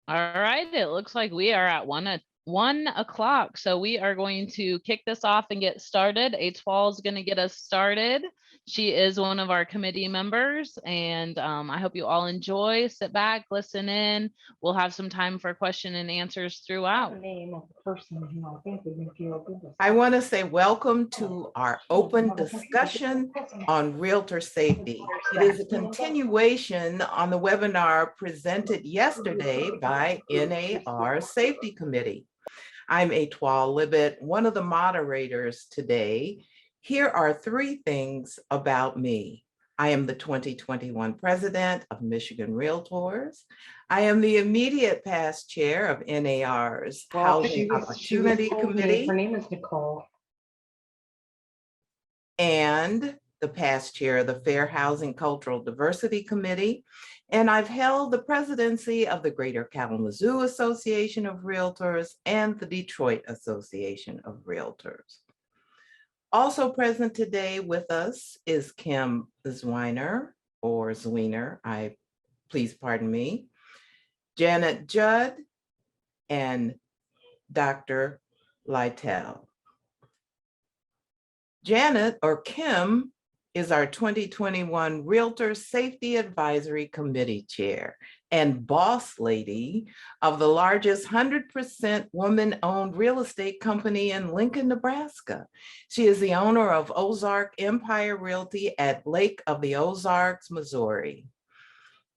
All right, it looks like we are at 1 o'clock. So we are going to kick this off and get started. H-Wall is going to get us started. She is one of our committee members, and I hope you all enjoy. Sit back, listen in. We'll have some time for question and answers throughout. I want to say welcome to our open discussion on realtor safety. It is a continuation on the webinar presented yesterday by NAR Safety Committee. I'm Etoile Libet, one of the moderators today. Here are 3 things about me. I am the 2021 president of Michigan Realtors. I am the immediate past chair of NAR's Housing Opportunity Committee. Her name is Nicole. And the past chair of the Fair Housing Cultural Diversity Committee. And I've held the presidency of the Greater Kalamazoo Association of Realtors and the Detroit Association of Realtors. Also present today with us is Kim Zwiener, or Zwiener, please pardon me, Janet Judd, and Dr. Leitel. Janet, or Kim, is our 2021 Realtor Safety Advisory Committee Chair and boss lady of the largest 100% woman-owned real estate company in Lincoln, Nebraska. She is the owner of Ozark Empire Realty at Lake of the Ozarks, Missouri.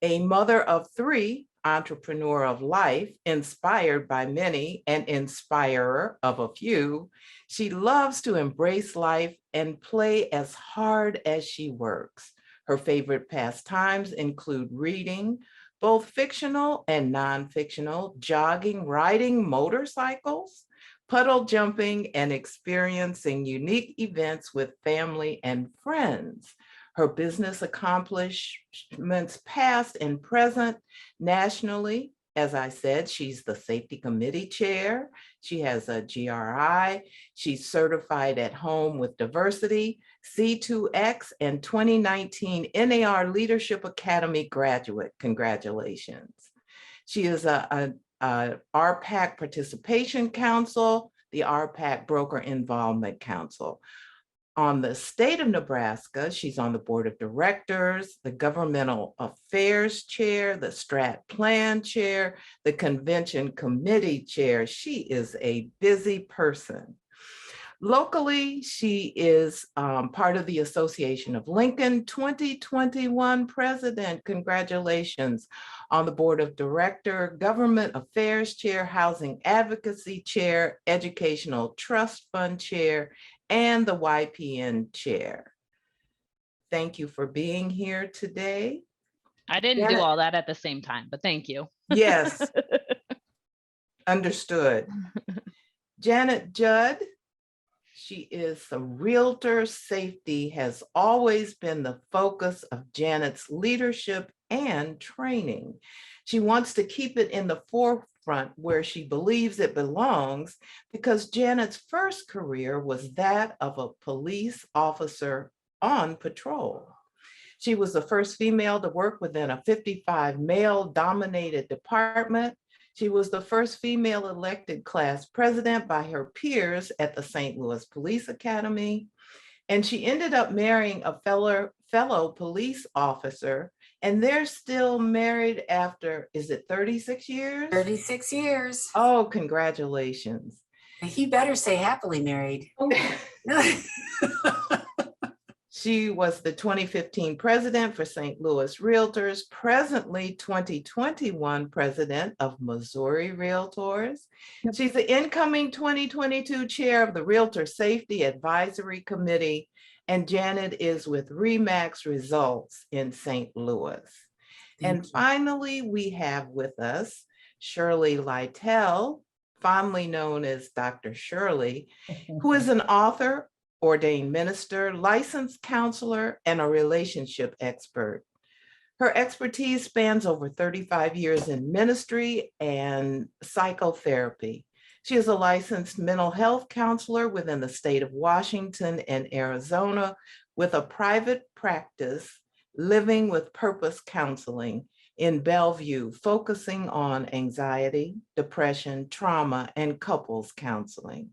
A mother of 3, entrepreneur of life, inspired by many, and inspirer of a few, she loves to embrace life and play as hard as she works. Her favorite pastimes include reading, both fictional and non-fictional, jogging, riding motorcycles, puddle jumping, and experiencing unique events with family and friends. Her business accomplishments, past and present, nationally, as I said, she's the safety committee chair. She has a GRI. She's certified at home with diversity, C2X, and 2019 NAR Leadership Academy graduate. Congratulations. She is a RPAC Participation Council, the RPAC Broker Involvement Council. On the state of Nebraska, she's on the board of directors, the governmental affairs chair, the strat plan chair, the convention committee chair. She is a busy person. Locally, she is part of the Association of Lincoln 2021 president. Congratulations. On the board of director, government affairs chair, housing advocacy chair, educational trust fund chair, and the YPN chair. Thank you for being here today. I didn't do all that at the same time, but thank you. Yes, understood. Janet Judd, she is a realtor. Safety has always been the focus of Janet's leadership and training. She wants to keep it in the forefront where she believes it belongs, because Janet's first career was that of a police officer on patrol. She was the first female to work within a 55 male-dominated department. She was the first female elected class president by her peers at the St. Louis Police Academy. And she ended up marrying a fellow police officer, and they're still married after, is it 36 years? 36 years. Oh, congratulations. He better say happily married. She was the 2015 president for St. Louis Realtors, presently 2021 president of Missouri Realtors. She's the incoming 2022 chair of the Realtor Safety Advisory Committee, and Janet is with RE/MAX Results in St. Louis. And finally, we have with us Shirley Leitel, fondly known as Dr. Shirley, who is an author, ordained minister, licensed counselor, and a relationship expert. Her expertise spans over 35 years in ministry and psychotherapy. She is a licensed mental health counselor within the state of Washington and Arizona, with a private practice, Living with Purpose Counseling. in Bellevue, focusing on anxiety, depression, trauma, and couples counseling.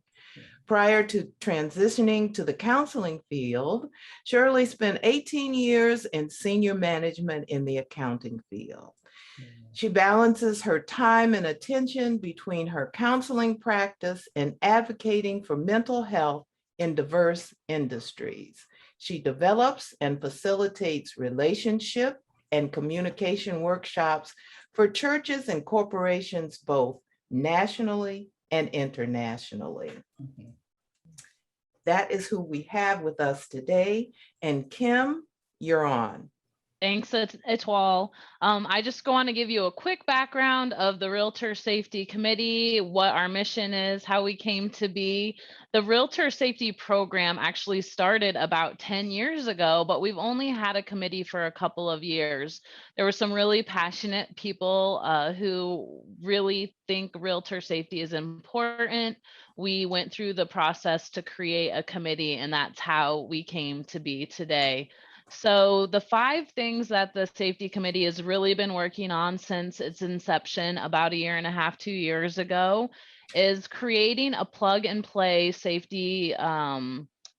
Prior to transitioning to the counseling field, Shirley spent 18 years in senior management in the accounting field. She balances her time and attention between her counseling practice and advocating for mental health in diverse industries. She develops and facilitates relationship and communication workshops for churches and corporations, both nationally and internationally. That is who we have with us today. And Kim, you're on. Thanks, Etoile. I just want to give you a quick background of the Realtor Safety Committee, what our mission is, how we came to be. The Realtor Safety Program actually started about 10 years ago, but we've only had a committee for a couple of years. There were some really passionate people who really think realtor safety is important. We went through the process to create a committee, and that's how we came to be today. So the 5 things that the safety committee has really been working on since its inception about 1.5 to 2 years ago is creating a plug and play safety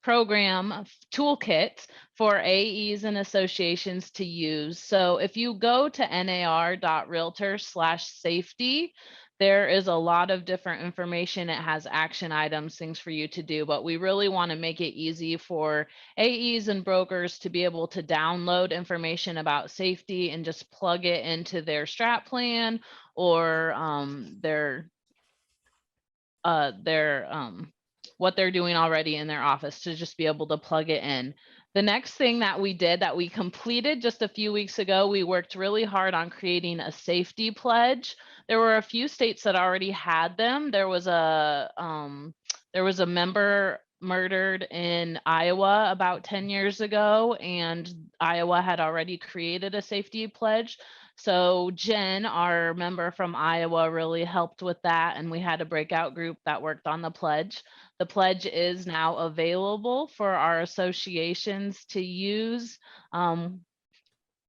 program toolkit for AEs and associations to use. So if you go to nar.realtor/safety, there is a lot of different information. It has action items, things for you to do, but we really want to make it easy for AEs and brokers to be able to download information about safety and just plug it into their strat plan or what they're doing already in their office, to just be able to plug it in. The next thing that we did that we completed just a few weeks ago, we worked really hard on creating a safety pledge. There were a few states that already had them. There was a member murdered in Iowa about 10 years ago, and Iowa had already created a safety pledge. So Jen, our member from Iowa, really helped with that, and we had a breakout group that worked on the pledge. The pledge is now available for our associations to use.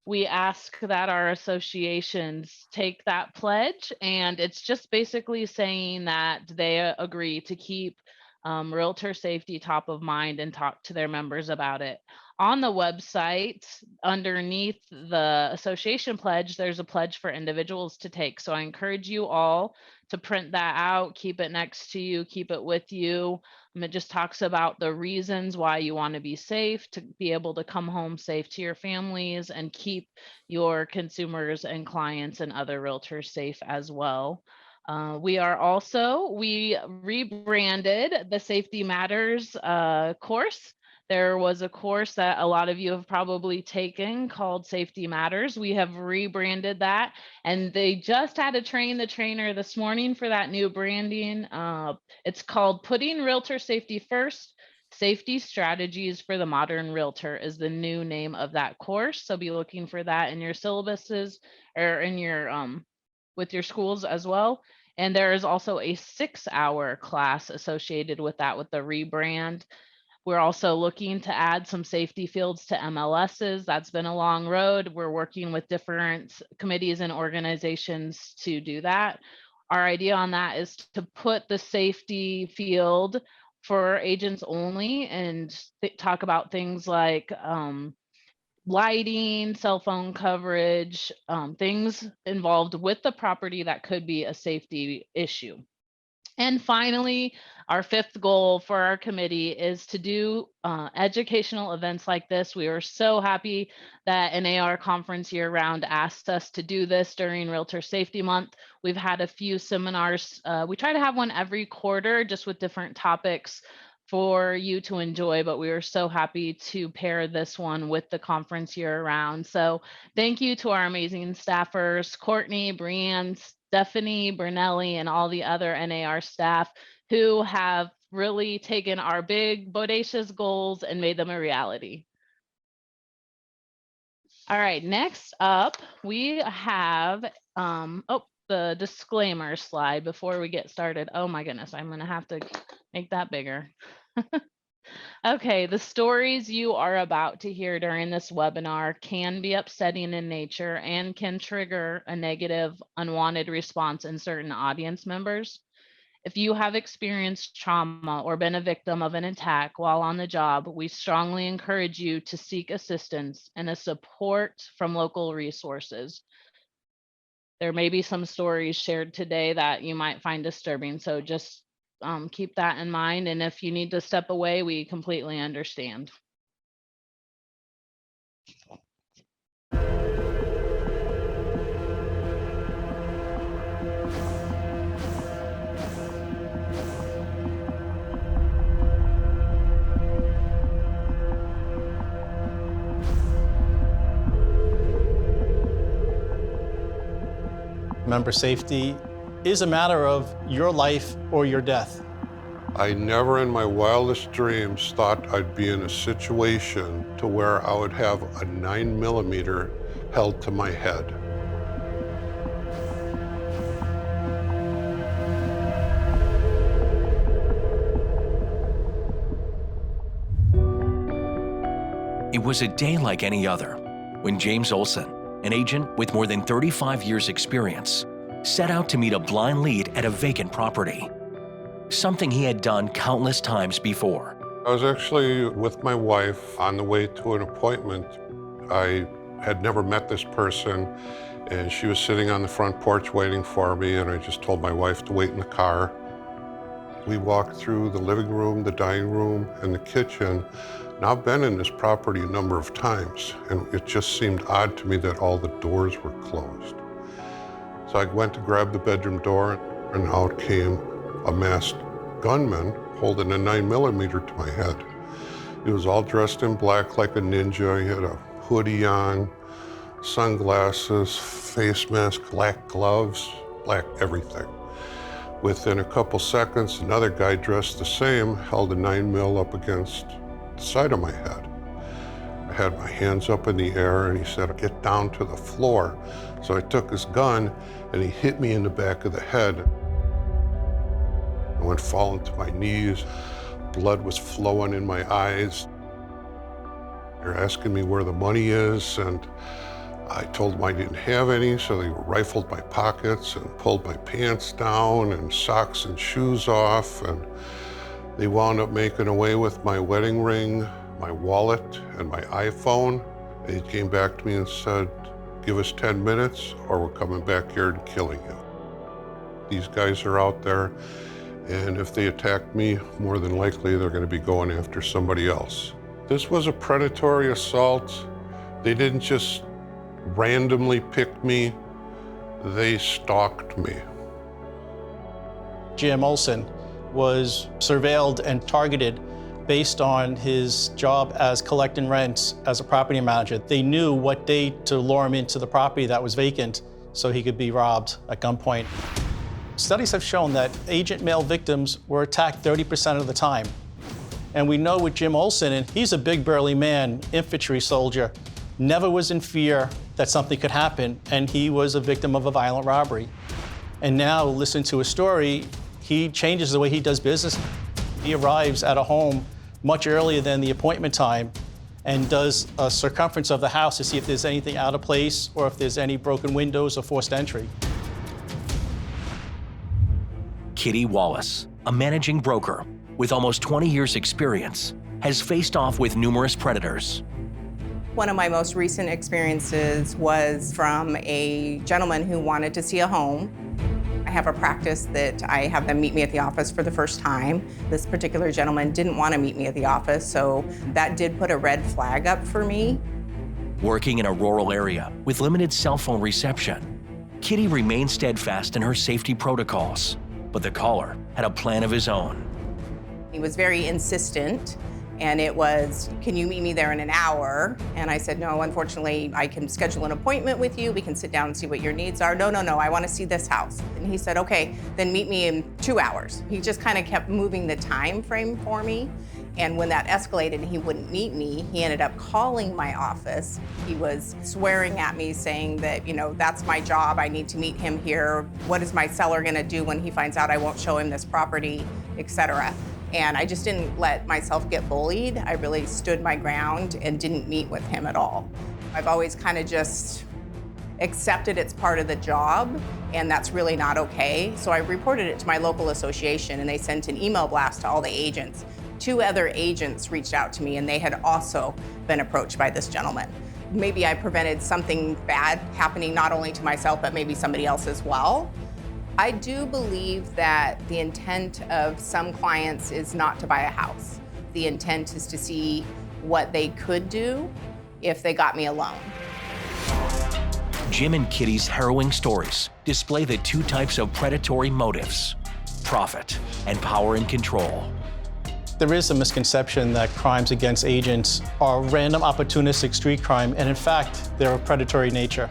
We ask that our associations take that pledge, and it's just basically saying that they agree to keep realtor safety top of mind and talk to their members about it. On the website, underneath the association pledge, there's a pledge for individuals to take. So I encourage you all to print that out, keep it next to you, keep it with you. It just talks about the reasons why you want to be safe, to be able to come home safe to your families and keep your consumers and clients and other realtors safe as well. We rebranded the Safety Matters course. There was a course that a lot of you have probably taken called Safety Matters. We have rebranded that, and they just had to train the trainer this morning for that new branding. It's called Putting Realtor Safety First, Safety Strategies for the Modern Realtor is the new name of that course. So be looking for that in your syllabuses or in your with your schools as well. And there is also a 6-hour class associated with that with the rebrand. We're also looking to add some safety fields to MLSs. That's been a long road. We're working with different committees and organizations to do that. Our idea on that is to put the safety field for agents only and talk about things like lighting, cell phone coverage, things involved with the property that could be a safety issue. And finally, our 5th goal for our committee is to do educational events like this. We are so happy that an AR conference year-round asked us to do this during Realtor Safety Month. We've had a few seminars. We try to have one every quarter, just with different topics for you to enjoy, but we are so happy to pair this one with the conference year-round. So thank you to our amazing staffers, Courtney, Brianne, Stephanie, Brunelli, and all the other NAR staff who have really taken our big, bodacious goals and made them a reality. All right, next up, we have, the disclaimer slide before we get started. Oh my goodness, I'm gonna have to make that bigger. Okay, the stories you are about to hear during this webinar can be upsetting in nature and can trigger a negative, unwanted response in certain audience members. If you have experienced trauma or been a victim of an attack while on the job, we strongly encourage you to seek assistance and a support from local resources. There may be some stories shared today that you might find disturbing, so just keep that in mind. And if you need to step away, we completely understand. Member safety is a matter of your life or your death. I never in my wildest dreams thought I'd be in a situation to where I would have a 9mm held to my head. It was a day like any other when James Olson, an agent with more than 35 years' experience, set out to meet a blind lead at a vacant property, something he had done countless times before. I was actually with my wife on the way to an appointment. I had never met this person, and she was sitting on the front porch waiting for me, and I just told my wife to wait in the car. We walked through the living room, the dining room, and the kitchen. Now, I've been in this property a number of times, and it just seemed odd to me that all the doors were closed. So I went to grab the bedroom door, and out came a masked gunman holding a 9mm to my head. He was all dressed in black like a ninja. He had a hoodie on, sunglasses, face mask, black gloves, black everything. Within a couple seconds, another guy dressed the same held a 9mm up against the side of my head. I had my hands up in the air, and he said, "Get down to the floor." So I took his gun, and he hit me in the back of the head. I went falling to my knees. Blood was flowing in my eyes. They're asking me where the money is, and I told them I didn't have any, so they rifled my pockets and pulled my pants down and socks and shoes off, and they wound up making away with my wedding ring, my wallet, and my iPhone. They came back to me and said, "Give us 10 minutes or we're coming back here and killing you." These guys are out there, and if they attack me, more than likely they're going to be going after somebody else. This was a predatory assault. They didn't just randomly pick me, they stalked me. Jim Olson was surveilled and targeted based on his job as collecting rents as a property manager. They knew what day to lure him into the property that was vacant so he could be robbed at gunpoint. Studies have shown that agent male victims were attacked 30% of the time. And we know with Jim Olson, and he's a big burly man, infantry soldier, never was in fear that something could happen, and he was a victim of a violent robbery. And now, listen to his story, he changes the way he does business. He arrives at a home much earlier than the appointment time and does a circumference of the house to see if there's anything out of place or if there's any broken windows or forced entry. Kitty Wallace, a managing broker with almost 20 years' experience, has faced off with numerous predators. One of my most recent experiences was from a gentleman who wanted to see a home. I have a practice that I have them meet me at the office for the first time. This particular gentleman didn't want to meet me at the office, so that did put a red flag up for me. Working in a rural area with limited cell phone reception, Kitty remained steadfast in her safety protocols, but the caller had a plan of his own. He was very insistent, and it was, "Can you meet me there in an hour?" And I said, "No, unfortunately, I can schedule an appointment with you. We can sit down and see what your needs are." "No, I want to see this house." And he said, "Okay, then meet me in 2 hours." He just kind of kept moving the time frame for me. And when that escalated and he wouldn't meet me, he ended up calling my office. He was swearing at me, saying that, "That's my job. I need to meet him here. What is my seller going to do when he finds out I won't show him this property," etc. And I just didn't let myself get bullied. I really stood my ground and didn't meet with him at all. I've always kind of just accepted it's part of the job, and that's really not okay. So I reported it to my local association, and they sent an email blast to all the agents. 2 other agents reached out to me, and they had also been approached by this gentleman. Maybe I prevented something bad happening not only to myself, but maybe somebody else as well. I do believe that the intent of some clients is not to buy a house. The intent is to see what they could do if they got me a loan. Jim and Kitty's harrowing stories display the 2 types of predatory motives: profit and power and control. There is a misconception that crimes against agents are random opportunistic street crime, and in fact, they're of predatory nature.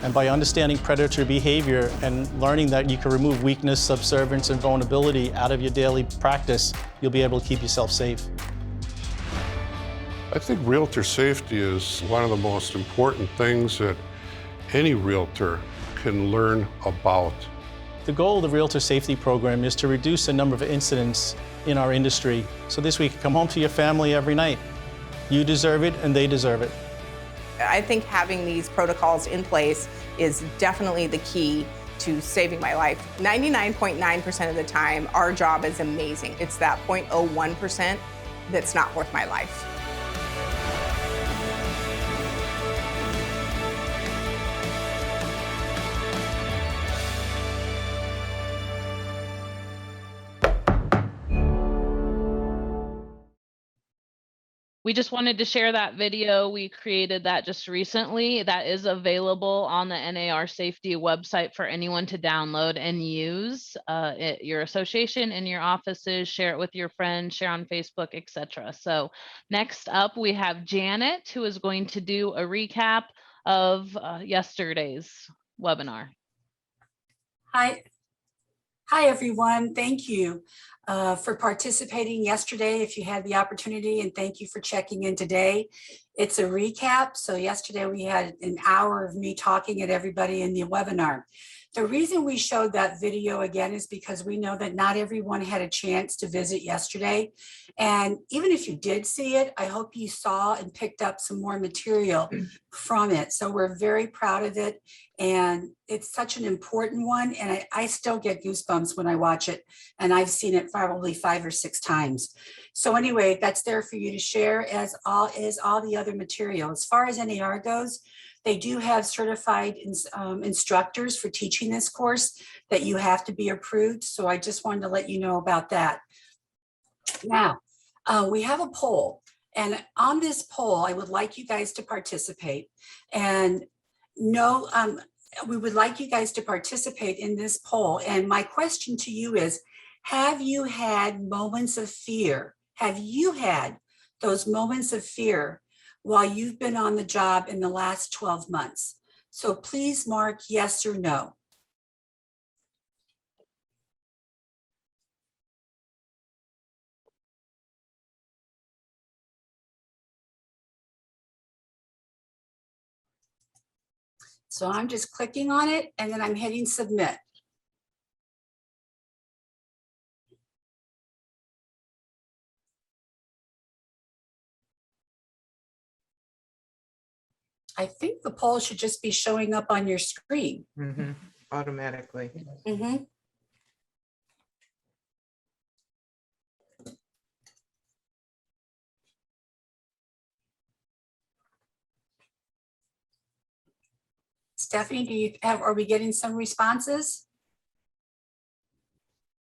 And by understanding predatory behavior and learning that you can remove weakness, subservience, and vulnerability out of your daily practice, you'll be able to keep yourself safe. I think realtor safety is one of the most important things that any realtor can learn about. The goal of the Realtor Safety Program is to reduce the number of incidents in our industry so this way you can come home to your family every night. You deserve it and they deserve it. I think having these protocols in place is definitely the key to saving my life. 99.9% of the time, our job is amazing. It's that 0.01% that's not worth my life. We just wanted to share that video. We created that just recently. That is available on the NAR Safety website for anyone to download and use. Your association in your offices, share it with your friends, share on Facebook, etc. So next up, we have Janet, who is going to do a recap of yesterday's webinar. Hi everyone. Thank you for participating yesterday if you had the opportunity, and thank you for checking in today. It's a recap. So yesterday we had an hour of me talking at everybody in the webinar. The reason we showed that video again is because we know that not everyone had a chance to visit yesterday. And even if you did see it, I hope you saw and picked up some more material from it. So we're very proud of it. And it's such an important one. And I still get goosebumps when I watch it. And I've seen it probably 5 or 6 times. So anyway, that's there for you to share, as all the other material. As far as NAR goes, they do have certified instructors for teaching this course that you have to be approved. So I just wanted to let you know about that. Now, we have a poll. And on this poll, I would like you guys to participate. And we would like you guys to participate in this poll. And my question to you is, have you had moments of fear? Have you had those moments of fear while you've been on the job in the last 12 months? So please mark yes or no. So I'm just clicking on it and then I'm hitting submit. I think the poll should just be showing up on your screen. Mm-hmm. Automatically. Mm-hmm. Stephanie, are we getting some responses?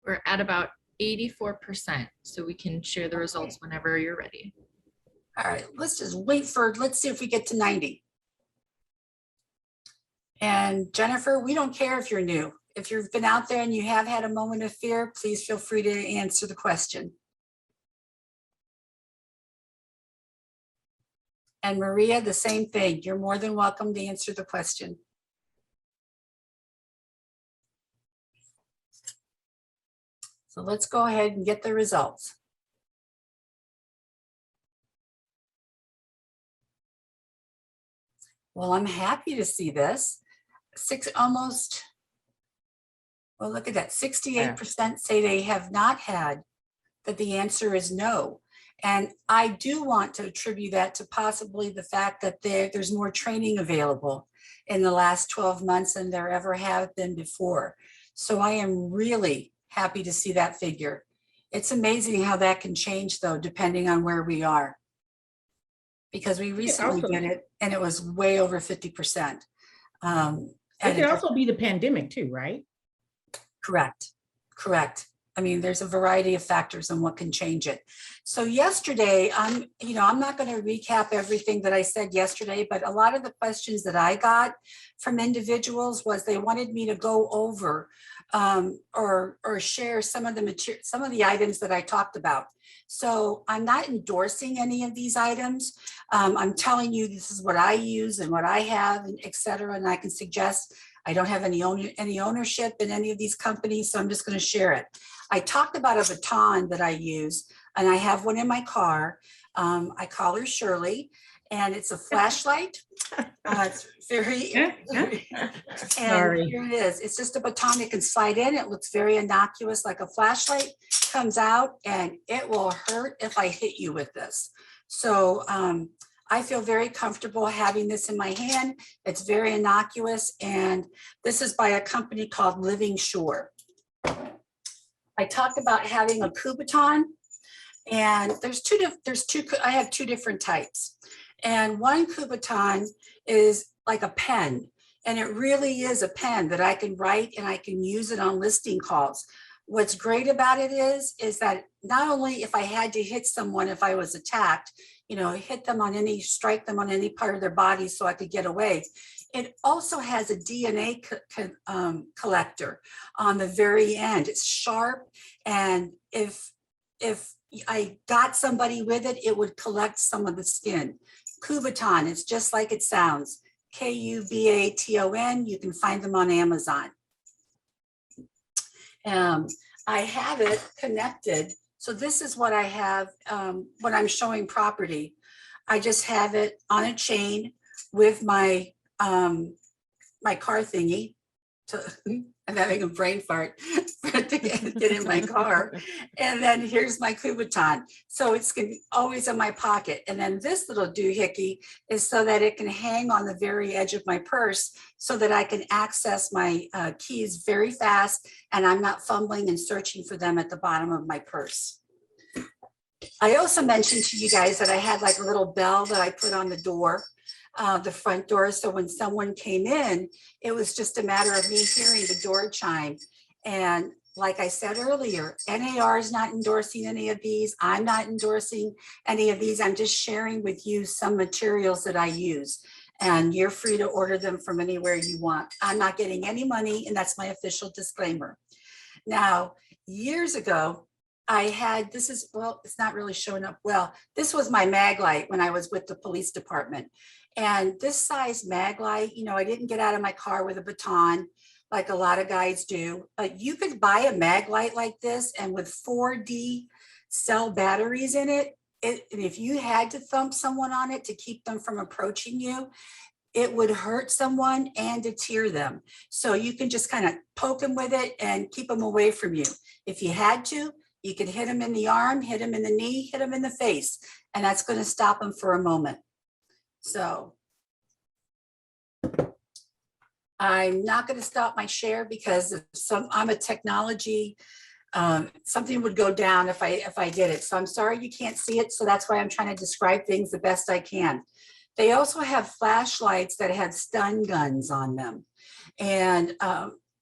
We're at about 84%, so we can share the results whenever you're ready. All right, let's just wait let's see if we get to 90. And Jennifer, we don't care if you're new. If you've been out there and you have had a moment of fear, please feel free to answer the question. And Maria, the same thing. You're more than welcome to answer the question. So let's go ahead and get the results. Well, I'm happy to see this. Well, look at that. 68% say they have not had that the answer is no. And I do want to attribute that to possibly the fact that there's more training available in the last 12 months than there ever have been before. So I am really happy to see that figure. It's amazing how that can change though, depending on where we are. Because we recently did it and it was way over 50%. It could also be the pandemic too, right? Correct. I mean, there's a variety of factors on what can change it. So yesterday, I'm not going to recap everything that I said yesterday, but a lot of the questions that I got from individuals was they wanted me to go over or share some of the items that I talked about. So I'm not endorsing any of these items. I'm telling you, this is what I use and what I have, and et cetera. And I can suggest I don't have any ownership in any of these companies, so I'm just going to share it. I talked about a baton that I use, and I have one in my car. I call her Shirley, and it's a flashlight. It's very, and here it is. It's just a baton that can slide in. It looks very innocuous, like a flashlight. Comes out, and it will hurt if I hit you with this. So I feel very comfortable having this in my hand. It's very innocuous, and this is by a company called Living Shore. I talked about having a Kubaton, and I have two different types. And one Kubaton is like a pen, and it really is a pen that I can write and I can use it on listing calls. What's great about it is that not only if I had to hit someone, if I was attacked, strike them on any part of their body so I could get away. It also has a DNA collector on the very end. It's sharp, and if I got somebody with it, it would collect some of the skin. Kubaton, it's just like it sounds. Kubaton. You can find them on Amazon. I have it connected. So this is what I have when I'm showing property. I just have it on a chain with my my car thingy. I'm having a brain fart to get in my car. And then here's my Kubaton. So it's always in my pocket. And then this little doohickey is so that it can hang on the very edge of my purse so that I can access my keys very fast, and I'm not fumbling and searching for them at the bottom of my purse. I also mentioned to you guys that I had like a little bell that I put on the door, the front door. So when someone came in, it was just a matter of me hearing the door chime. And like I said earlier, NAR is not endorsing any of these. I'm not endorsing any of these. I'm just sharing with you some materials that I use. And you're free to order them from anywhere you want. I'm not getting any money, and that's my official disclaimer. Now, years ago, I had, it's not really showing up well. This was my mag light when I was with the police department. And this size mag light, I didn't get out of my car with a baton like a lot of guys do. But you could buy a mag light like this, and with 4D cell batteries in it, and if you had to thump someone on it to keep them from approaching you, it would hurt someone and deter them. So you can just kind of poke them with it and keep them away from you. If you had to, you could hit them in the arm, hit them in the knee, hit them in the face, and that's going to stop them for a moment. So I'm not going to stop my share because I'm a technology, something would go down if I did it. So I'm sorry you can't see it. So that's why I'm trying to describe things the best I can. They also have flashlights that have stun guns on them. And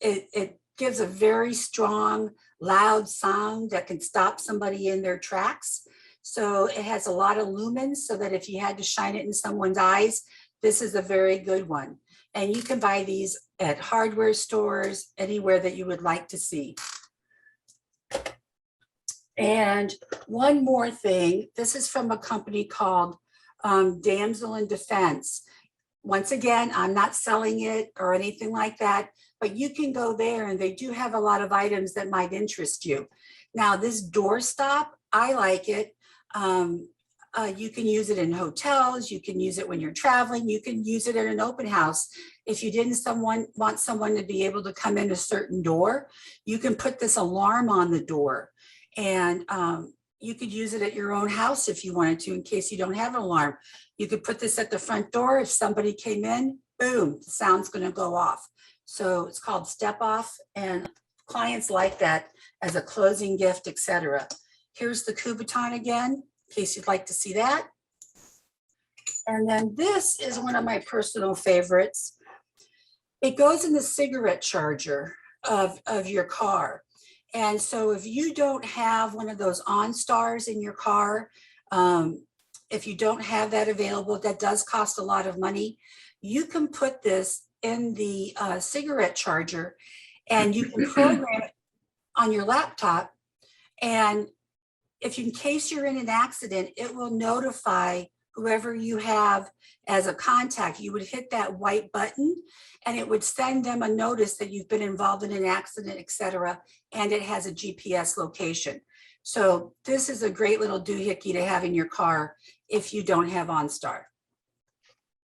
it gives a very strong, loud sound that can stop somebody in their tracks. So it has a lot of lumens so that if you had to shine it in someone's eyes, this is a very good one. And you can buy these at hardware stores, anywhere that you would like to see. And one more thing, this is from a company called Damsel in Defense. Once again, I'm not selling it or anything like that, but you can go there and they do have a lot of items that might interest you. Now, this doorstop, I like it. You can use it in hotels. You can use it when you're traveling. You can use it at an open house. If you didn't want someone to be able to come in a certain door, you can put this alarm on the door. And you could use it at your own house if you wanted to, in case you don't have an alarm. You could put this at the front door. If somebody came in, boom, the sound's going to go off. So it's called Step Off, and clients like that as a closing gift, etc. Here's the Kubaton again, in case you'd like to see that. And then this is one of my personal favorites. It goes in the cigarette charger of your car. And so if you don't have one of those OnStars in your car, if you don't have that available, that does cost a lot of money. You can put this in the cigarette charger, and you can program it on your laptop. And if in case you're in an accident, it will notify whoever you have as a contact. You would hit that white button and it would send them a notice that you've been involved in an accident, etc. And it has a GPS location. So this is a great little doohickey to have in your car if you don't have OnStar.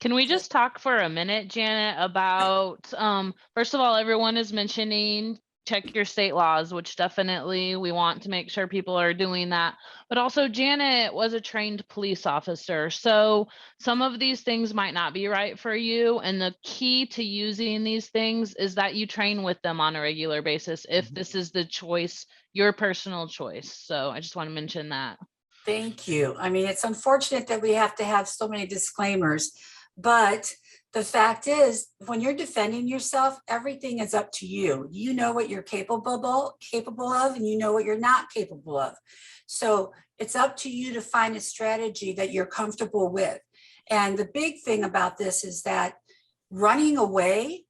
Can we just talk for a minute, Janet, about, first of all, everyone is mentioning check your state laws, which definitely we want to make sure people are doing that. But also Janet was a trained police officer. So some of these things might not be right for you. And the key to using these things is that you train with them on a regular basis if this is the choice, your personal choice. So I just want to mention that. Thank you. I mean, it's unfortunate that we have to have so many disclaimers, but the fact is, when you're defending yourself, everything is up to you. You know what you're capable of, and you know what you're not capable of. So it's up to you to find a strategy that you're comfortable with. And the big thing about this is that running away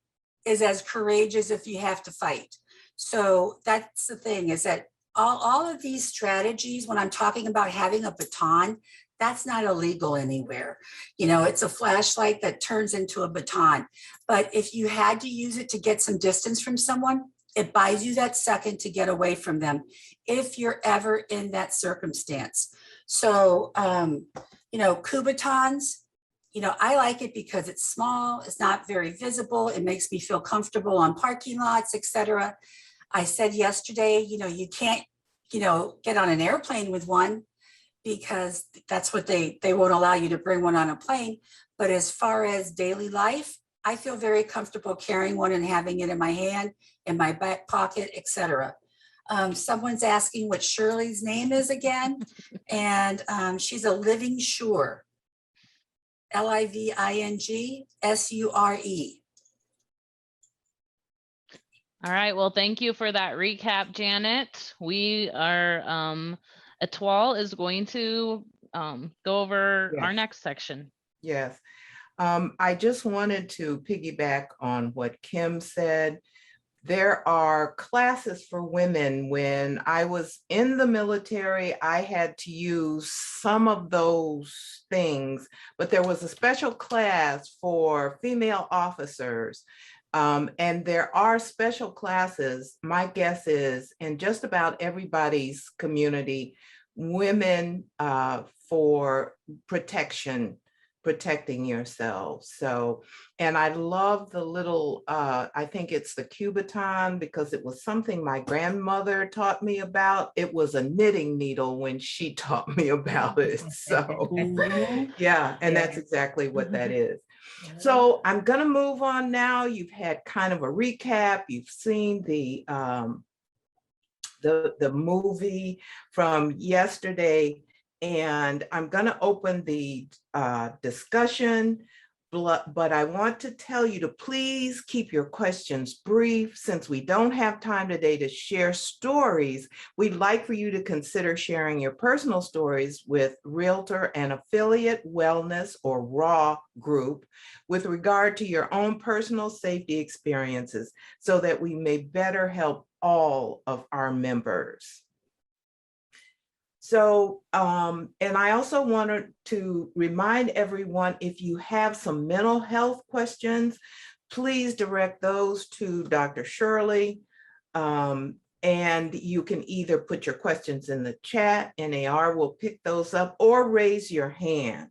is as courageous if you have to fight. So that's the thing, is that all of these strategies, when I'm talking about having a baton, that's not illegal anywhere. You know, it's a flashlight that turns into a baton. But if you had to use it to get some distance from someone, it buys you that second to get away from them if you're ever in that circumstance. So, you know, Kubatons, you know, I like it because it's small, it's not very visible, it makes me feel comfortable on parking lots, etc. I said yesterday, you know, you can't, you know, get on an airplane with one, because that's what they won't allow you to bring one on a plane. But as far as daily life, I feel very comfortable carrying one and having it in my hand, in my back pocket, etc. Someone's asking what Shirley's name is again, and she's a Living Sure, LIVINGSURE. All right, well, thank you for that recap, Janet. We are, Etoile is going to go over our next section. Yes. I just wanted to piggyback on what Kim said. There are classes for women. When I was in the military, I had to use some of those things, but there was a special class for female officers. And there are special classes, my guess is, in just about everybody's community, women for protecting yourselves. So, and I love the little, I think it's the Kubaton, because it was something my grandmother taught me about. It was a knitting needle when she taught me about it. So yeah, and that's exactly what that is. So I'm going to move on now. You've had kind of a recap. You've seen the movie from yesterday, and I'm going to open the discussion. But I want to tell you to please keep your questions brief. Since we don't have time today to share stories, we'd like for you to consider sharing your personal stories with Realtor and Affiliate Wellness, or RAW group, with regard to your own personal safety experiences, so that we may better help all of our members. So, and I also wanted to remind everyone, if you have some mental health questions, please direct those to Dr. Shirley. And you can either put your questions in the chat, NAR will pick those up, or raise your hand.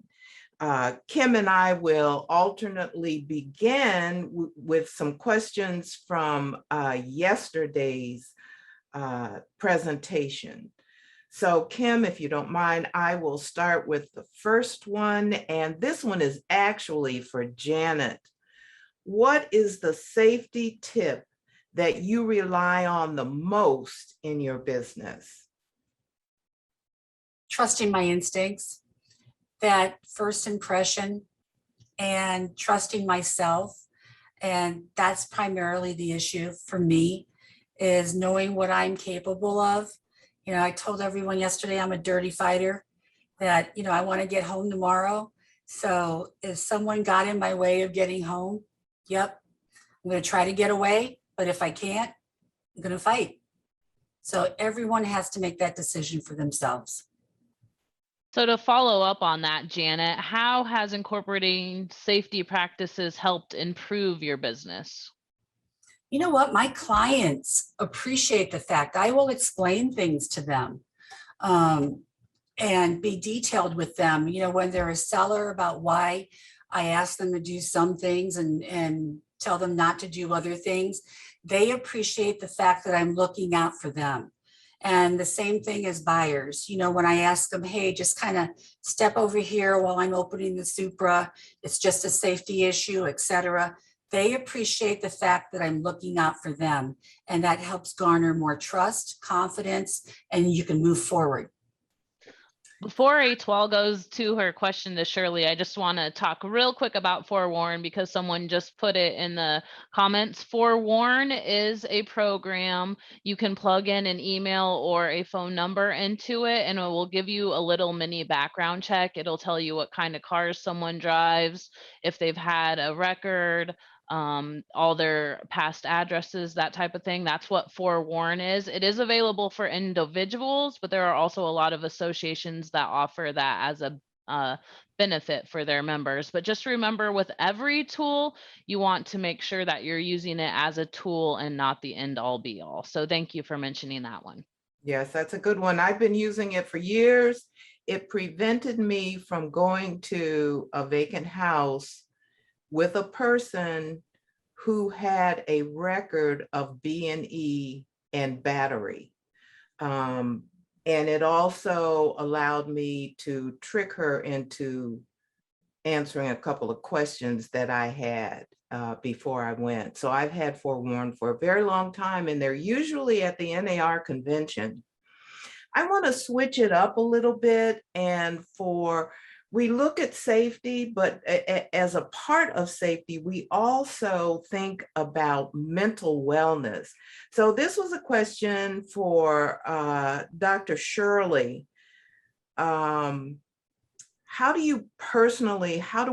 Kim and I will alternately begin with some questions from yesterday's presentation. So Kim, if you don't mind, I will start with the first one. And this one is actually for Janet. What is the safety tip that you rely on the most in your business? Trusting my instincts, that first impression, and trusting myself. And that's primarily the issue for me, is knowing what I'm capable of. You know, I told everyone yesterday I'm a dirty fighter, that, you know, I want to get home tomorrow. So if someone got in my way of getting home, yep, I'm going to try to get away. But if I can't, I'm going to fight. So everyone has to make that decision for themselves. So to follow up on that, Janet, how has incorporating safety practices helped improve your business? You know what? My clients appreciate the fact I will explain things to them and be detailed with them. You know, when they're a seller, about why I ask them to do some things and tell them not to do other things, they appreciate the fact that I'm looking out for them. And the same thing as buyers. You know, when I ask them, hey, just kind of step over here while I'm opening the Supra, it's just a safety issue, etc. They appreciate the fact that I'm looking out for them, and that helps garner more trust, confidence, and you can move forward. Before A12 goes to her question to Shirley, I just want to talk real quick about Forewarn, because someone just put it in the comments. Forewarn is a program. You can plug in an email or a phone number into it, and it will give you a little mini background check. It'll tell you what kind of cars someone drives, if they've had a record, all their past addresses, that type of thing. That's what Forewarn is. It is available for individuals, but there are also a lot of associations that offer that as a benefit for their members. But just remember, with every tool, you want to make sure that you're using it as a tool and not the end all be all. So thank you for mentioning that one. Yes, that's a good one. I've been using it for years. It prevented me from going to a vacant house with a person who had a record of B&E and battery. And it also allowed me to trick her into answering a couple of questions that I had before I went. So I've had Forewarn for a very long time, and they're usually at the NAR convention. I want to switch it up a little bit, and we look at safety, but as a part of safety, we also think about mental wellness. So this was a question for Dr. Shirley. How do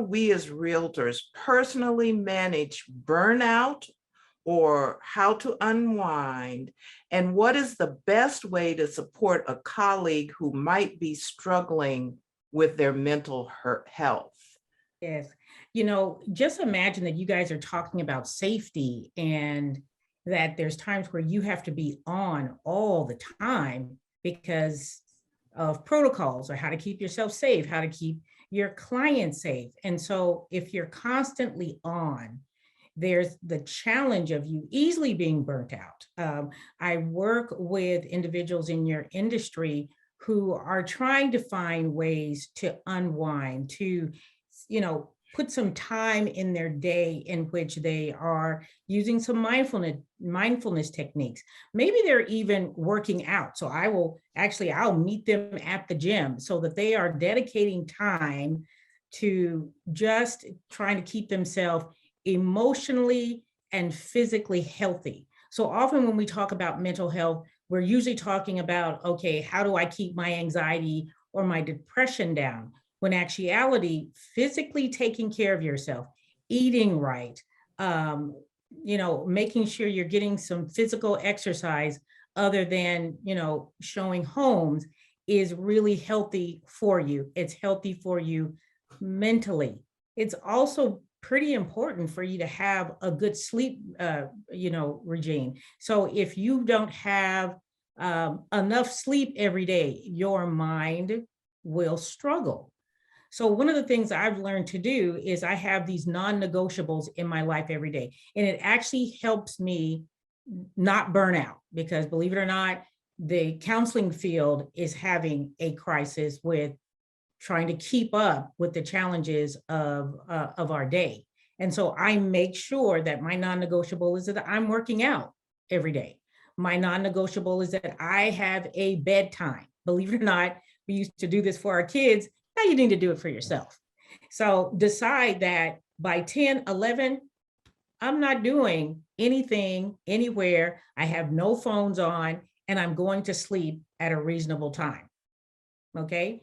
we as realtors personally manage burnout, or how to unwind? And what is the best way to support a colleague who might be struggling with their mental health? Yes. You know, just imagine that you guys are talking about safety, and that there's times where you have to be on all the time because of protocols, or how to keep yourself safe, how to keep your clients safe. And so if you're constantly on, there's the challenge of you easily being burnt out. I work with individuals in your industry who are trying to find ways to unwind, to, you know, put some time in their day in which they are using some mindfulness techniques. Maybe they're even working out. So I'll meet them at the gym so that they are dedicating time to just trying to keep themselves emotionally and physically healthy. So often when we talk about mental health, we're usually talking about, okay, how do I keep my anxiety or my depression down? When actuality, physically taking care of yourself, eating right, you know, making sure you're getting some physical exercise other than, you know, showing homes, is really healthy for you. It's healthy for you mentally. It's also pretty important for you to have a good sleep, you know, regime. So if you don't have enough sleep every day, your mind will struggle. So one of the things I've learned to do is I have these non-negotiables in my life every day. And it actually helps me not burn out, because believe it or not, the counseling field is having a crisis with trying to keep up with the challenges of our day. And so I make sure that my non-negotiable is that I'm working out every day. My non-negotiable is that I have a bedtime. Believe it or not, we used to do this for our kids. Now you need to do it for yourself. So decide that by 10, 11, I'm not doing anything anywhere. I have no phones on, and I'm going to sleep at a reasonable time. Okay.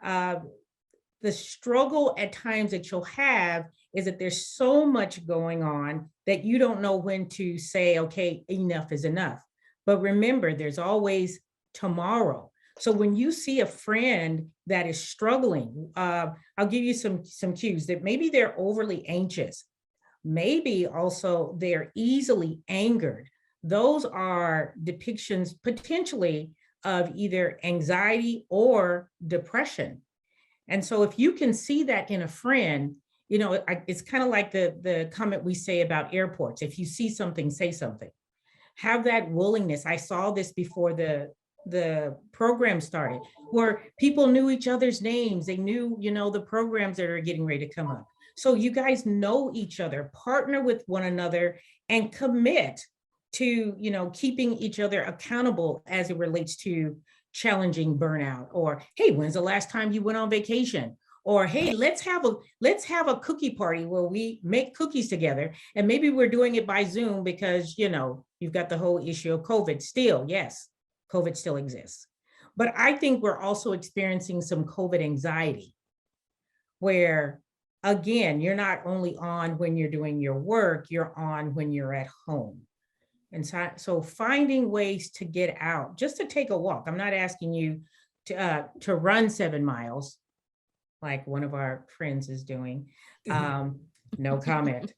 The struggle at times that you'll have is that there's so much going on that you don't know when to say, okay, enough is enough. But remember, there's always tomorrow. So when you see a friend that is struggling, I'll give you some cues that maybe they're overly anxious. Maybe also they're easily angered. Those are depictions potentially of either anxiety or depression. And so if you can see that in a friend, you know, it's kind of like the comment we say about airports. If you see something, say something. Have that willingness. I saw this before the program started, where people knew each other's names. They knew, you know, the programs that are getting ready to come up. So you guys know each other, partner with one another, and commit to, you know, keeping each other accountable as it relates to challenging burnout. Or, hey, when's the last time you went on vacation? Or, hey, let's have a cookie party where we make cookies together. And maybe we're doing it by Zoom because, you know, you've got the whole issue of COVID still. Yes, COVID still exists. But I think we're also experiencing some COVID anxiety, where, again, you're not only on when you're doing your work, you're on when you're at home. And so finding ways to get out, just to take a walk. I'm not asking you to run 7 miles like one of our friends is doing. No comment.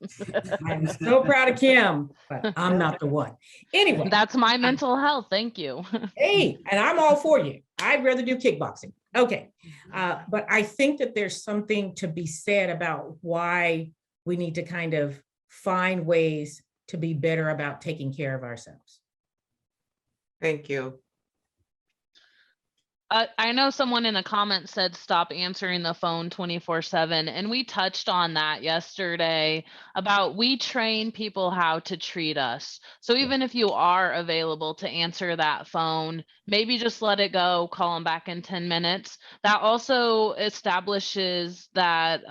I'm so proud of Kim, but I'm not the one. Anyway. That's my mental health. Thank you. Hey, and I'm all for you. I'd rather do kickboxing. Okay. But I think that there's something to be said about why we need to kind of find ways to be better about taking care of ourselves. Thank you. I know someone in the comments said stop answering the phone 24/7, and we touched on that yesterday about we train people how to treat us. So even if you are available to answer that phone, maybe just let it go, call them back in 10 minutes. That also establishes that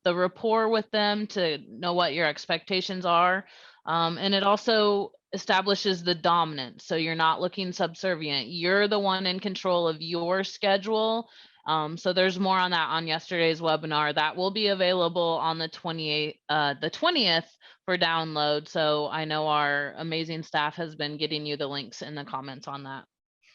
the rapport with them to know what your expectations are. And it also establishes the dominance. So you're not looking subservient. You're the one in control of your schedule. So there's more on that on yesterday's webinar that will be available on the 20th for download. So I know our amazing staff has been getting you the links in the comments on that.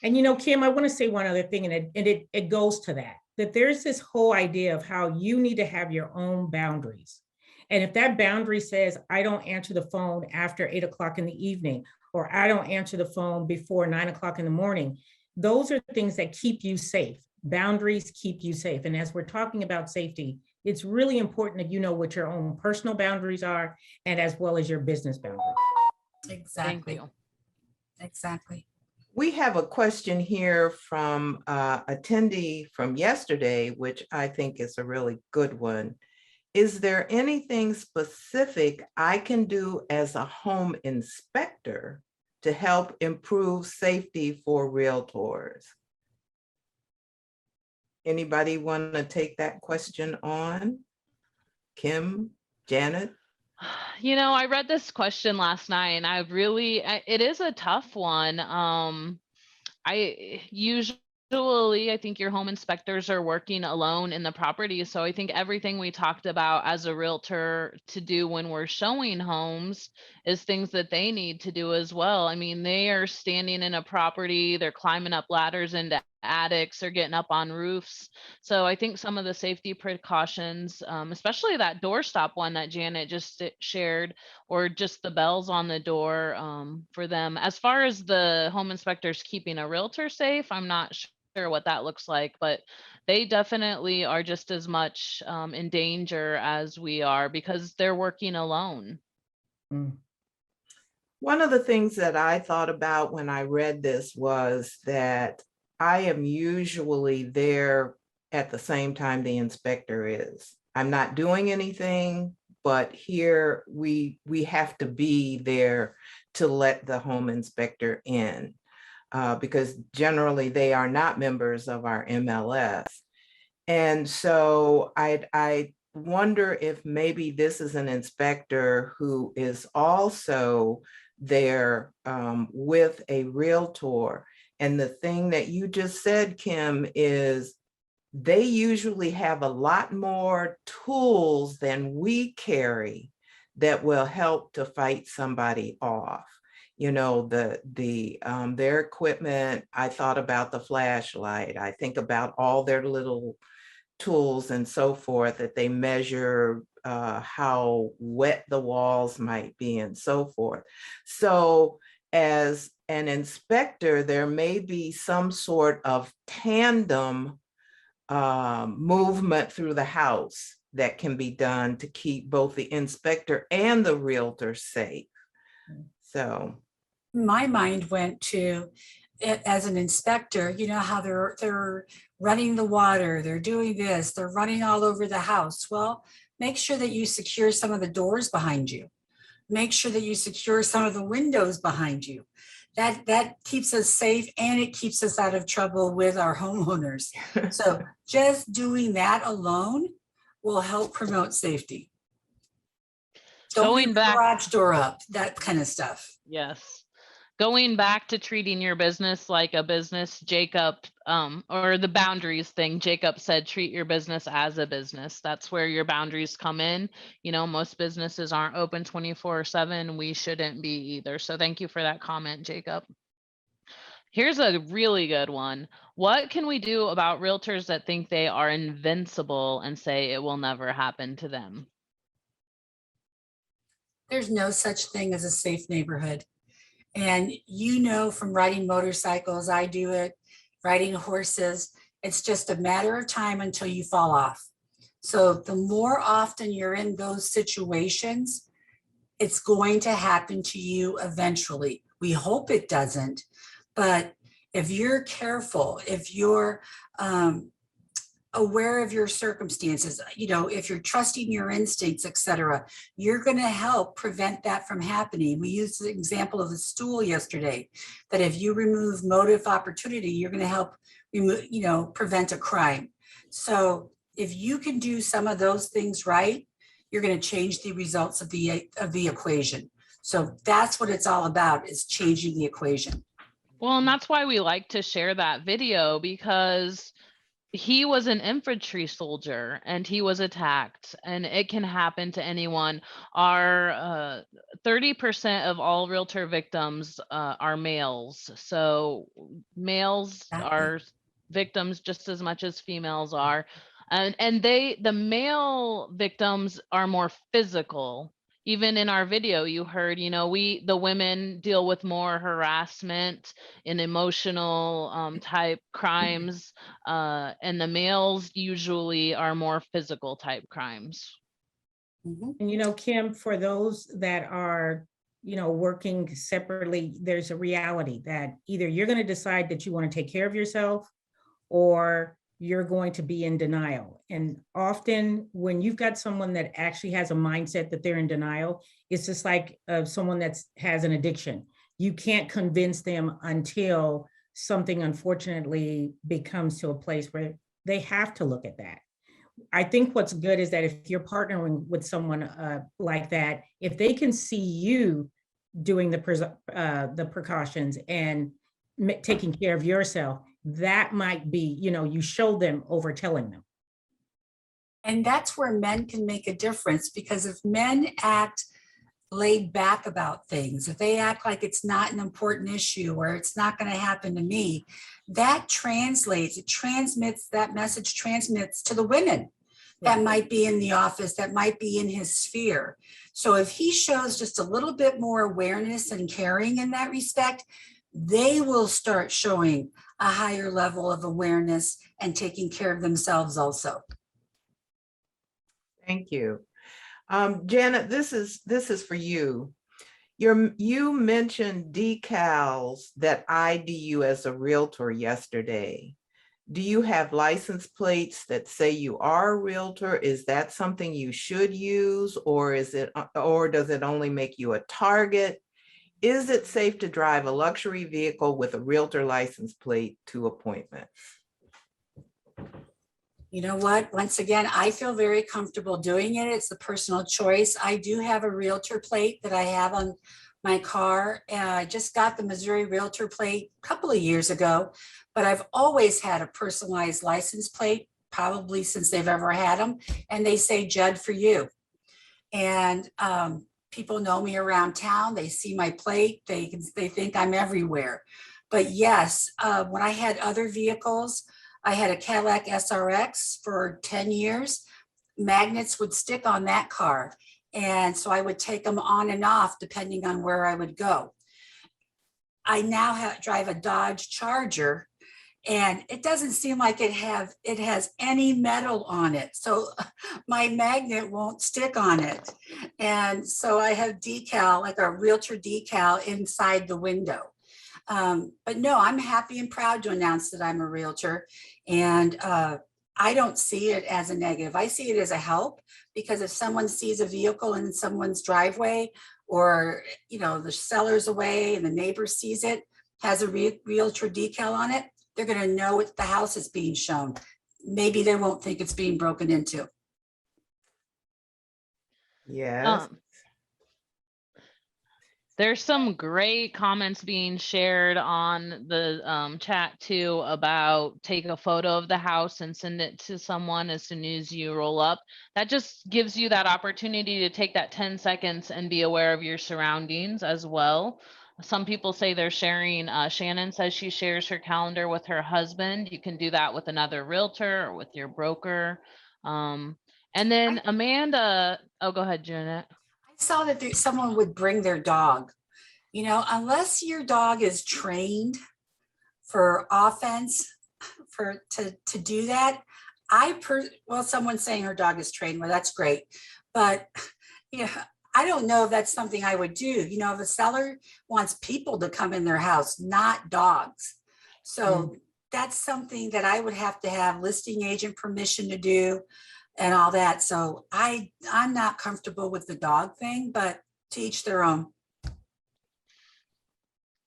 And, you know, Kim, I want to say one other thing, and it goes to that there's this whole idea of how you need to have your own boundaries. And if that boundary says, I don't answer the phone after 8 o'clock in the evening, or I don't answer the phone before 9 o'clock in the morning, those are things that keep you safe. Boundaries keep you safe. And as we're talking about safety, it's really important that you know what your own personal boundaries are, and as well as your business boundaries. Exactly. Thank you. Exactly. We have a question here from attendee from yesterday, which I think is a really good one. Is there anything specific I can do as a home inspector to help improve safety for realtors? Anybody want to take that question on? Kim, Janet? You know, I read this question last night and it is a tough one. I think your home inspectors are working alone in the property. So I think everything we talked about as a realtor to do when we're showing homes is things that they need to do as well. I mean, they are standing in a property, they're climbing up ladders into attics, they're getting up on roofs. So I think some of the safety precautions, especially that doorstop one that Janet just shared, or just the bells on the door for them. As far as the home inspectors keeping a realtor safe, I'm not sure what that looks like, but they definitely are just as much in danger as we are because they're working alone. One of the things that I thought about when I read this was that I am usually there at the same time the inspector is. I'm not doing anything, but here we have to be there to let the home inspector in, because generally they are not members of our MLS. And so I wonder if maybe this is an inspector who is also there with a realtor. And the thing that you just said, Kim, is they usually have a lot more tools than we carry that will help to fight somebody off. You know, their equipment. I thought about the flashlight. I think about all their little tools and so forth that they measure how wet the walls might be and so forth. So as an inspector, there may be some sort of tandem movement through the house that can be done to keep both the inspector and the realtor safe. So My mind went to it as an inspector, you know how they're running the water, they're doing this, they're running all over the house. Well, make sure that you secure some of the doors behind you. Make sure that you secure some of the windows behind you. That keeps us safe and it keeps us out of trouble with our homeowners. So just doing that alone will help promote safety. Don't Going leave the back- garage door up, that kind of stuff. Yes. Going back to treating your business like a business, Jacob, or the boundaries thing, Jacob said, treat your business as a business. That's where your boundaries come in. You know, most businesses aren't open 24/7. We shouldn't be either. So thank you for that comment, Jacob. Here's a really good one. What can we do about realtors that think they are invincible and say it will never happen to them? There's no such thing as a safe neighborhood. And you know, from riding motorcycles, I do it, riding horses, it's just a matter of time until you fall off. So the more often you're in those situations, it's going to happen to you eventually. We hope it doesn't, but if you're careful, if you're aware of your circumstances, you know, if you're trusting your instincts, etc., you're going to help prevent that from happening. We used the example of the stool yesterday, that if you remove motive opportunity, you're going to help remove, you know, prevent a crime. So if you can do some of those things right, you're going to change the results of the equation. So that's what it's all about, is changing the equation. Well, and that's why we like to share that video, because he was an infantry soldier and he was attacked, and it can happen to anyone. Our 30% of all realtor victims are males. So males are victims just as much as females are. And the male victims are more physical. Even in our video, you heard, you know, the women deal with more harassment and emotional type crimes, and the males usually are more physical type crimes. And you know, Kim, for those that are, you know, working separately, there's a reality that either you're going to decide that you want to take care of yourself, or you're going to be in denial. And often when you've got someone that actually has a mindset that they're in denial, it's just like someone that has an addiction. You can't convince them until something unfortunately becomes to a place where they have to look at that. I think what's good is that if you're partnering with someone like that, if they can see you doing the precautions and taking care of yourself, that might be, you know, you show them over telling them. And that's where men can make a difference, because if men act laid back about things, if they act like it's not an important issue or it's not going to happen to me, that translates, that message transmits to the women that might be in the office, that might be in his sphere. So if he shows just a little bit more awareness and caring in that respect, they will start showing a higher level of awareness and taking care of themselves also. Thank you. Janet, this is for you. You mentioned decals that ID you as a realtor yesterday. Do you have license plates that say you are a realtor? Is that something you should use, or does it only make you a target? Is it safe to drive a luxury vehicle with a realtor license plate to appointments? You know what? Once again, I feel very comfortable doing it. It's a personal choice. I do have a realtor plate that I have on my car. And I just got the Missouri realtor plate a couple of years ago, but I've always had a personalized license plate, probably since they've ever had them. And they say Judd for you. And people know me around town. They see my plate. They think I'm everywhere. But yes, when I had other vehicles, I had a Cadillac SRX for 10 years. Magnets would stick on that car. And so I would take them on and off depending on where I would go. I now drive a Dodge Charger, and it doesn't seem like it has any metal on it. So my magnet won't stick on it. And so I have decal, like a realtor decal inside the window. But no, I'm happy and proud to announce that I'm a realtor. And I don't see it as a negative. I see it as a help, because if someone sees a vehicle in someone's driveway, or the seller's away and the neighbor sees it, has a realtor decal on it, they're going to know it's the house is being shown. Maybe they won't think it's being broken into. Yes. There's some great comments being shared on the chat too about take a photo of the house and send it to someone as soon as you roll up. That just gives you that opportunity to take that 10 seconds and be aware of your surroundings as well. Some people say they're sharing. Shannon says she shares her calendar with her husband. You can do that with another realtor or with your broker. And then Amanda, oh, go ahead, Janet. I saw that someone would bring their dog. Unless your dog is trained for offense, to do that, someone's saying her dog is trained. Well, that's great, but I don't know if that's something I would do. If a seller wants people to come in their house, not dogs. So that's something that I would have to have listing agent permission to do and all that. So I'm not comfortable with the dog thing, but to each their own.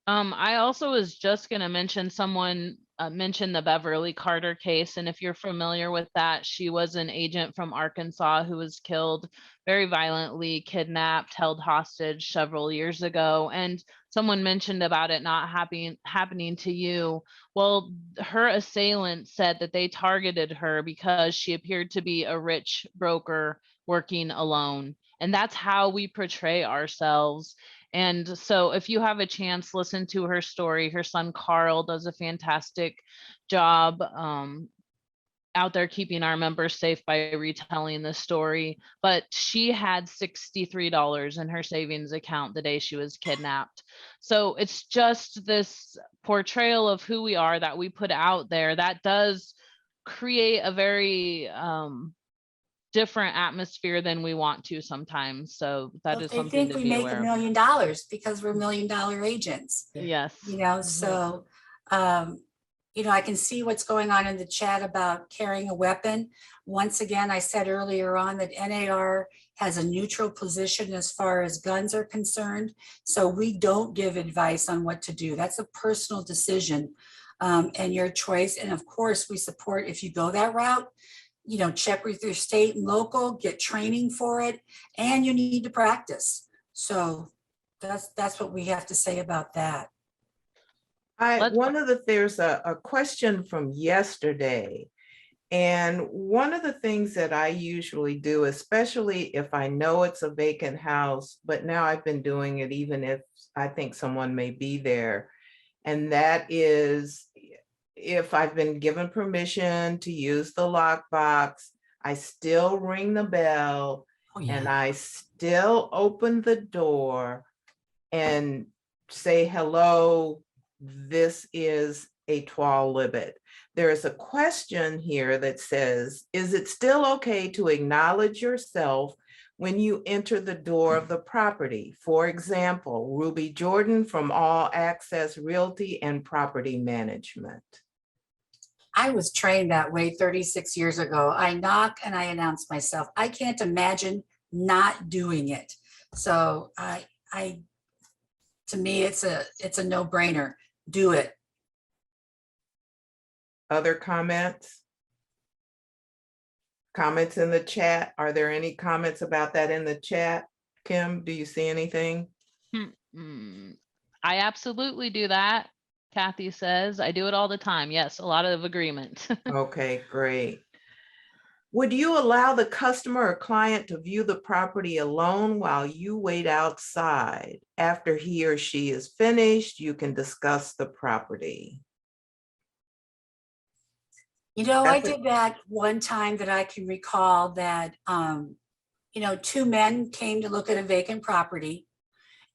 I also was just going to mention someone mentioned the Beverly Carter case. And if you're familiar with that, she was an agent from Arkansas who was killed very violently, kidnapped, held hostage several years ago. And someone mentioned about it not happening to you. Well, her assailant said that they targeted her because she appeared to be a rich broker working alone. And that's how we portray ourselves. And so if you have a chance, listen to her story. Her son, Carl, does a fantastic job out there keeping our members safe by retelling the story. But she had $63 in her savings account the day she was kidnapped. So it's just this portrayal of who we are that we put out there that does create a very different atmosphere than we want to sometimes. So that is something to be aware of. They think we make $1 million because we're $1 million agents. Yes. So, I can see what's going on in the chat about carrying a weapon. Once again, I said earlier on that NAR has a neutral position as far as guns are concerned. So we don't give advice on what to do. That's a personal decision and your choice. And of course, we support if you go that route. Check with your state and local, get training for it, and you need to practice. So that's what we have to say about that. There's a question from yesterday. And one of the things that I usually do, especially if I know it's a vacant house, but now I've been doing it even if I think someone may be there. And that is, if I've been given permission to use the lockbox, I still ring the bell and I still open the door and say, hello, this is a toile limit. There is a question here that says, is it still okay to acknowledge yourself when you enter the door of the property. For example, Ruby Jordan from All Access Realty and Property Management. I was trained that way 36 years ago. I knock and I announce myself. I can't imagine not doing it. So to me, it's a no-brainer. Do it. Other comments? Comments in the chat? Are there any comments about that in the chat? Kim, do you see anything? I absolutely do that. Kathy says, I do it all the time. Yes, a lot of agreement. Okay, great. Would you allow the customer or client to view the property alone while you wait outside? After he or she is finished, you can discuss the property. You know, I did that one time that I can recall that, you know, two men came to look at a vacant property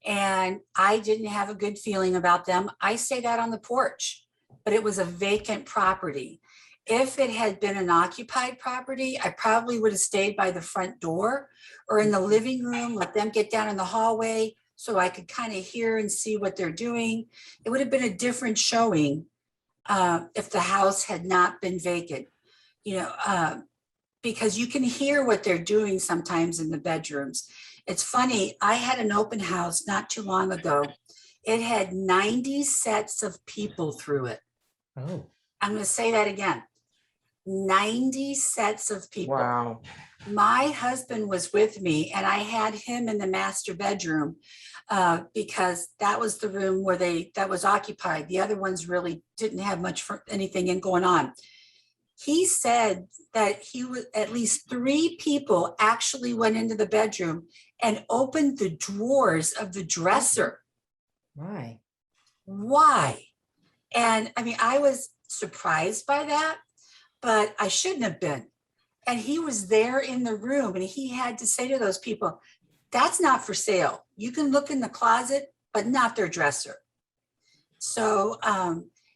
and I didn't have a good feeling about them. I stayed out on the porch, but it was a vacant property. If it had been an occupied property, I probably would have stayed by the front door or in the living room, let them get down in the hallway so I could kind of hear and see what they're doing. It would have been a different showing if the house had not been vacant, you know, because you can hear what they're doing sometimes in the bedrooms. It's funny, I had an open house not too long ago. It had 90 sets of people through it. Oh. I'm going to say that again. 90 sets of people. Wow. My husband was with me and I had him in the master bedroom because that was the room where that was occupied. The other ones really didn't have much for anything in going on. He said that at least 3 people actually went into the bedroom and opened the drawers of the dresser. Why? Why? And I mean, I was surprised by that, but I shouldn't have been. And he was there in the room and he had to say to those people, that's not for sale. You can look in the closet, but not their dresser. So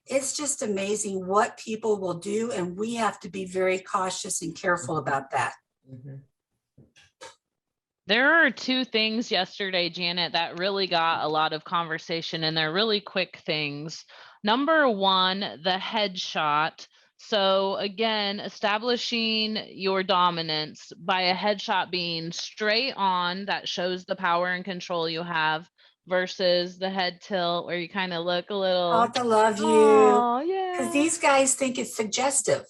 it's just amazing what people will do. And we have to be very cautious and careful about that. Mm-hmm. There are 2 things yesterday, Janet, that really got a lot of conversation, and they're really quick things. Number 1, the headshot. So again, establishing your dominance by a headshot being straight on, that shows the power and control you have, versus the head tilt where you kind of look a little, I have to love you. oh, yeah. Because these guys think it's suggestive.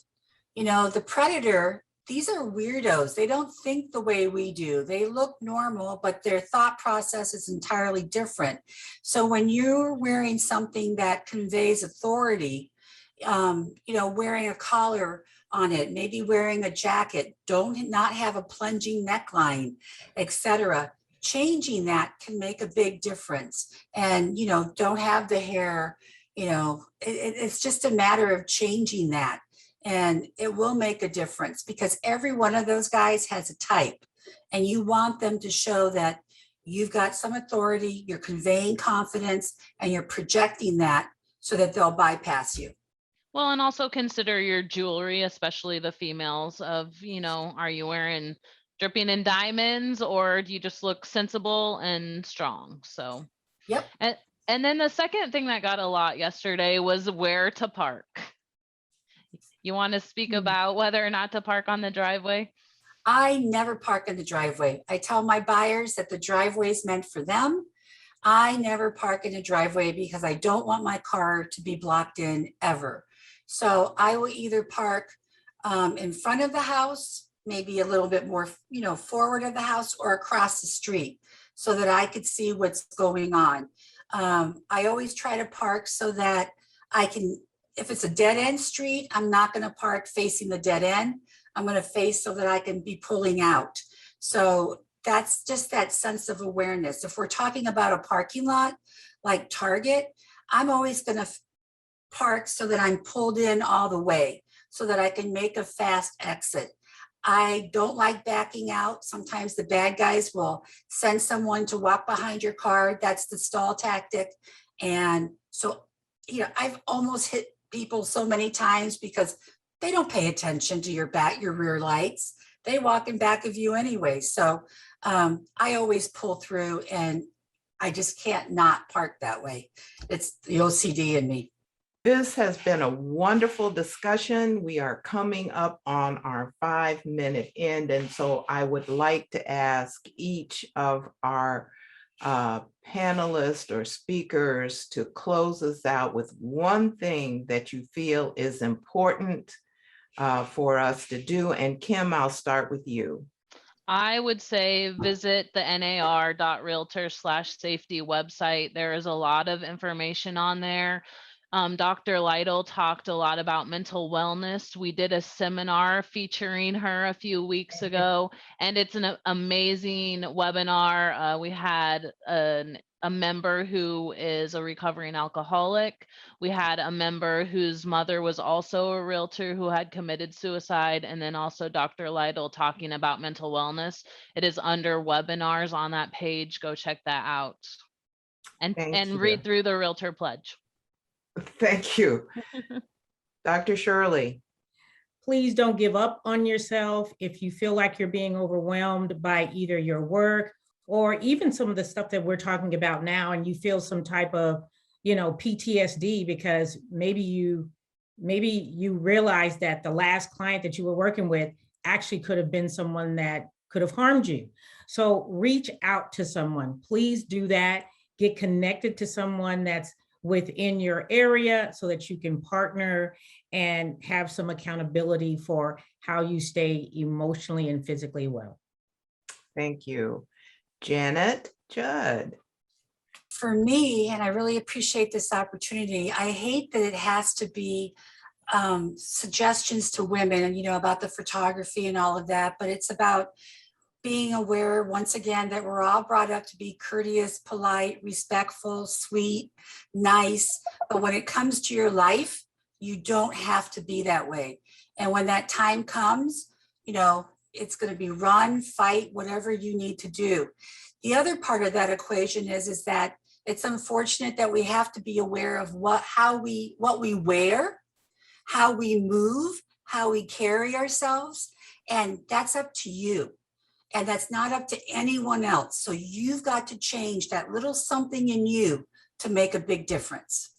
You know, the predator, these are weirdos. They don't think the way we do. They look normal, but their thought process is entirely different. So when you're wearing something that conveys authority, you know, wearing a collar on it, maybe wearing a jacket, not have a plunging neckline, etc. Changing that can make a big difference. And, you know, don't have the hair, you know, it's just a matter of changing that. And it will make a difference because every one of those guys has a type and you want them to show that you've got some authority, you're conveying confidence, and you're projecting that so that they'll bypass you. Well, and also consider your jewelry, especially the females of, you know, are you wearing dripping in diamonds or do you just look sensible and strong? So, yep. And then the second thing that got a lot yesterday was where to park. You want to speak about whether or not to park on the driveway? I never park in the driveway. I tell my buyers that the driveway is meant for them. I never park in a driveway because I don't want my car to be blocked in ever. So I will either park in front of the house, maybe a little bit more, you know, forward of the house or across the street so that I could see what's going on. I always try to park so that I can, if it's a dead end street, I'm not going to park facing the dead end. I'm going to face so that I can be pulling out. So that's just that sense of awareness. If we're talking about a parking lot like Target, I'm always going to park so that I'm pulled in all the way so that I can make a fast exit. I don't like backing out. Sometimes the bad guys will send someone to walk behind your car. That's the stall tactic. And so, you know, I've almost hit people so many times because they don't pay attention to your rear lights. They walk in back of you anyway. So I always pull through and I just can't not park that way. It's the OCD in me. This has been a wonderful discussion. We are coming up on our 5-minute end. And so I would like to ask each of our panelists or speakers to close us out with one thing that you feel is important for us to do. And Kim, I'll start with you. I would say visit the nar.realtor/safety website. There is a lot of information on there. Dr. Leitel talked a lot about mental wellness. We did a seminar featuring her a few weeks ago, and it's an amazing webinar. We had a member who is a recovering alcoholic. We had a member whose mother was also a realtor who had committed suicide, and then also Dr. Leitel talking about mental wellness. It is under webinars on that page. Go check that out. And read through the Realtor Pledge. Thank you. Dr. Shirley. Please don't give up on yourself if you feel like you're being overwhelmed by either your work or even some of the stuff that we're talking about now, and you feel some type of, PTSD because maybe you realize that the last client that you were working with actually could have been someone that could have harmed you. So reach out to someone. Please do that. Get connected to someone that's within your area so that you can partner and have some accountability for how you stay emotionally and physically well. Thank you. Janet, Judd. For me, and I really appreciate this opportunity, I hate that it has to be suggestions to women and, about the photography and all of that, but it's about being aware once again that we're all brought up to be courteous, polite, respectful, sweet, nice. But when it comes to your life, you don't have to be that way. And when that time comes, it's going to be run, fight, whatever you need to do. The other part of that equation is that it's unfortunate that we have to be aware of what we wear, how we move, how we carry ourselves. And that's up to you. And that's not up to anyone else. So you've got to change that little something in you to make a big difference.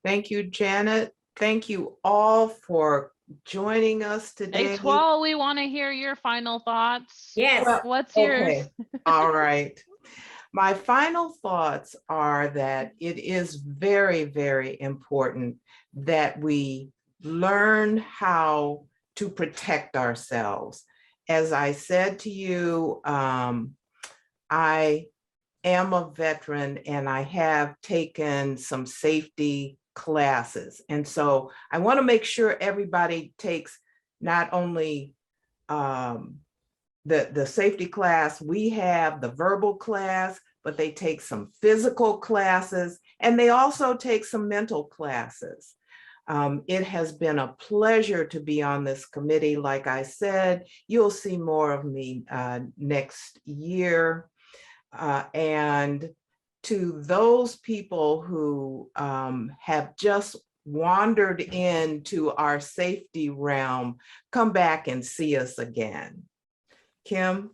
Thank you, Janet. Thank you all for joining us today. Hey, Twal, we want to hear your final thoughts. Yes. What's yours? All right. My final thoughts are that it is very, very important that we learn how to protect ourselves. As I said to you, I am a veteran and I have taken some safety classes. And so I want to make sure everybody takes not only the safety class, we have the verbal class, but they take some physical classes and they also take some mental classes. It has been a pleasure to be on this committee. Like I said, you'll see more of me next year. And to those people who have just wandered into our safety realm, come back and see us again. Kim?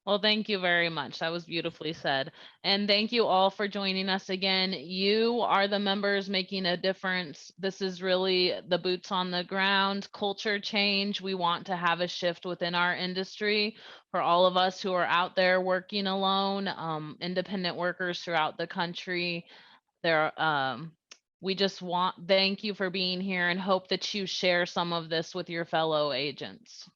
Well, thank you very much. That was beautifully said. And thank you all for joining us again. You are the members making a difference. This is really the boots on the ground, culture change. We want to have a shift within our industry for all of us who are out there working alone, independent workers throughout the country. We just thank you for being here and hope that you share some of this with your fellow agents.